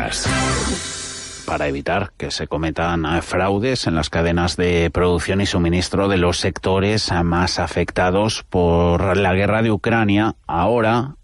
Noticias. Para evitar que se cometan fraudes en las cadenas de producción y suministro de los sectores más afectados por la guerra de Ucrania, ahora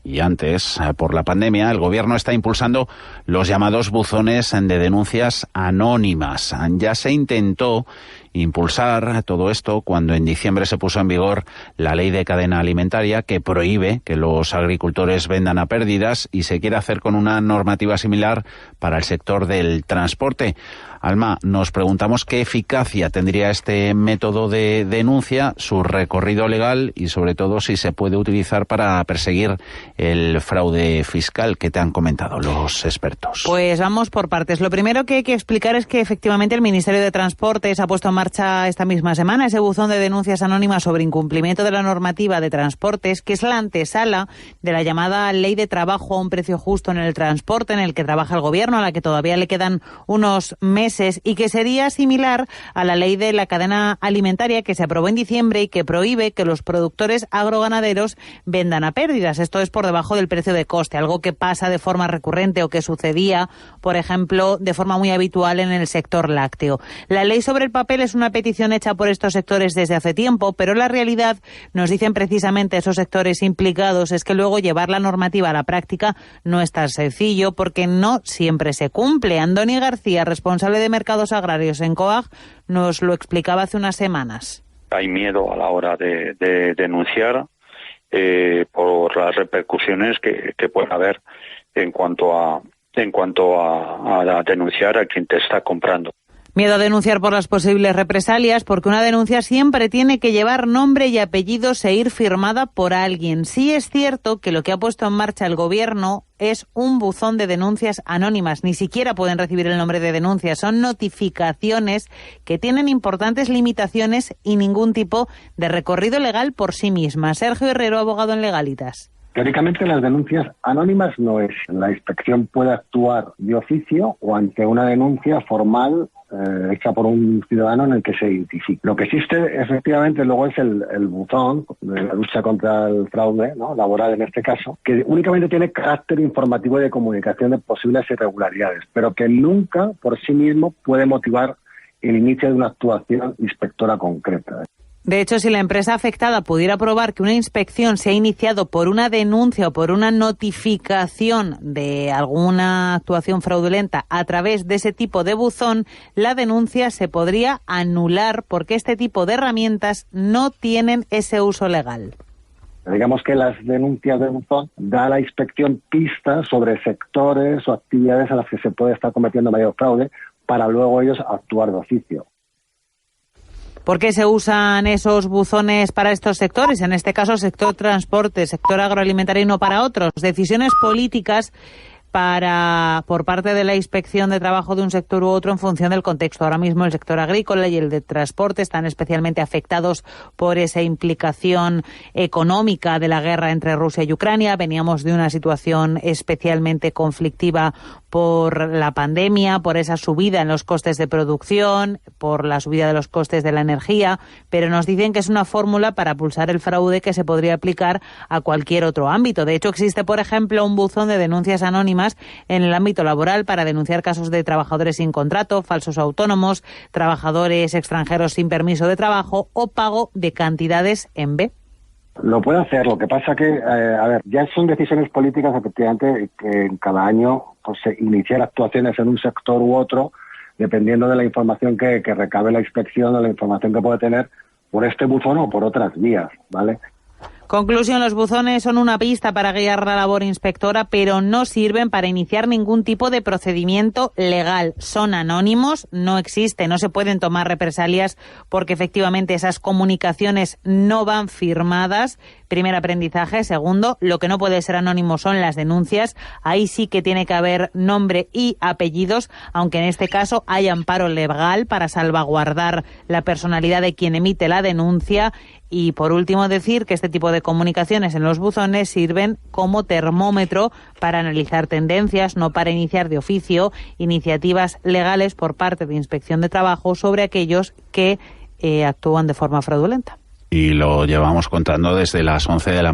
y antes, por la pandemia, el Gobierno está impulsando los llamados buzones de denuncias anónimas. Ya se intentó impulsar todo esto cuando en diciembre se puso en vigor la ley de cadena alimentaria que prohíbe que los agricultores vendan a pérdidas, y se quiere hacer con una normativa similar para el sector del transporte. Alma, nos preguntamos qué eficacia tendría este método de denuncia, su recorrido legal y sobre todo si se puede utilizar para perseguir el fraude fiscal que te han comentado los expertos. Pues vamos por partes. Lo primero que hay que explicar es que efectivamente el Ministerio de Transportes ha puesto en marcha esta misma semana ese buzón de denuncias anónimas sobre incumplimiento de la normativa de transportes, que es la antesala de la llamada Ley de Trabajo a un precio justo en el transporte, en el que trabaja el Gobierno, a la que todavía le quedan unos meses, y que sería similar a la ley de la cadena alimentaria que se aprobó en diciembre y que prohíbe que los productores agroganaderos vendan a pérdidas. Esto es por debajo del precio de coste, algo que pasa de forma recurrente o que sucedía, por ejemplo, de forma muy habitual en el sector lácteo. La ley sobre el papel es una petición hecha por estos sectores desde hace tiempo, pero la realidad, nos dicen precisamente esos sectores implicados, es que luego llevar la normativa a la práctica no es tan sencillo porque no siempre se cumple. Andoni García, responsable de Mercados Agrarios en COAG, nos lo explicaba hace unas semanas. Hay miedo a la hora de denunciar por las repercusiones que puede haber en cuanto a denunciar a quien te está comprando. Miedo a denunciar por las posibles represalias, porque una denuncia siempre tiene que llevar nombre y apellidos e ir firmada por alguien. Sí es cierto que lo que ha puesto en marcha el Gobierno es un buzón de denuncias anónimas. Ni siquiera pueden recibir el nombre de denuncia. Son notificaciones que tienen importantes limitaciones y ningún tipo de recorrido legal por sí mismas. Sergio Herrero, abogado en Legalitas. Teóricamente las denuncias anónimas no es. La inspección puede actuar de oficio o ante una denuncia formal hecha por un ciudadano en el que se identifica. Lo que existe efectivamente luego es el buzón de la lucha contra el fraude, ¿no?, laboral en este caso, que únicamente tiene carácter informativo y de comunicación de posibles irregularidades, pero que nunca por sí mismo puede motivar el inicio de una actuación inspectora concreta. De hecho, si la empresa afectada pudiera probar que una inspección se ha iniciado por una denuncia o por una notificación de alguna actuación fraudulenta a través de ese tipo de buzón, la denuncia se podría anular porque este tipo de herramientas no tienen ese uso legal. Digamos que las denuncias de buzón da a la inspección pistas sobre sectores o actividades en las que se puede estar cometiendo mayor fraude para luego ellos actuar de oficio. ¿Por qué se usan esos buzones para estos sectores? En este caso, sector transporte, sector agroalimentario y no para otros. Decisiones políticas por parte de la Inspección de Trabajo de un sector u otro en función del contexto. Ahora mismo el sector agrícola y el de transporte están especialmente afectados por esa implicación económica de la guerra entre Rusia y Ucrania. Veníamos de una situación especialmente conflictiva por la pandemia, por esa subida en los costes de producción, por la subida de los costes de la energía, pero nos dicen que es una fórmula para pulsar el fraude que se podría aplicar a cualquier otro ámbito. De hecho, existe, por ejemplo, un buzón de denuncias anónimas en el ámbito laboral para denunciar casos de trabajadores sin contrato, falsos autónomos, trabajadores extranjeros sin permiso de trabajo o pago de cantidades en B. Lo puede hacer, lo que pasa que, ya son decisiones políticas efectivamente que en cada año pues iniciar actuaciones en un sector u otro, dependiendo de la información que recabe la inspección o la información que puede tener por este buzón o por otras vías, ¿vale? Conclusión, los buzones son una pista para guiar la labor inspectora, pero no sirven para iniciar ningún tipo de procedimiento legal. Son anónimos, no existen, no se pueden tomar represalias porque efectivamente esas comunicaciones no van firmadas. Primer aprendizaje. Segundo, lo que no puede ser anónimo son las denuncias. Ahí sí que tiene que haber nombre y apellidos, aunque en este caso hay amparo legal para salvaguardar la personalidad de quien emite la denuncia. Y por último decir que este tipo de comunicaciones en los buzones sirven como termómetro para analizar tendencias, no para iniciar de oficio iniciativas legales por parte de Inspección de Trabajo sobre aquellos que actúan de forma fraudulenta. Y lo llevamos contando desde las 11 de la mañana.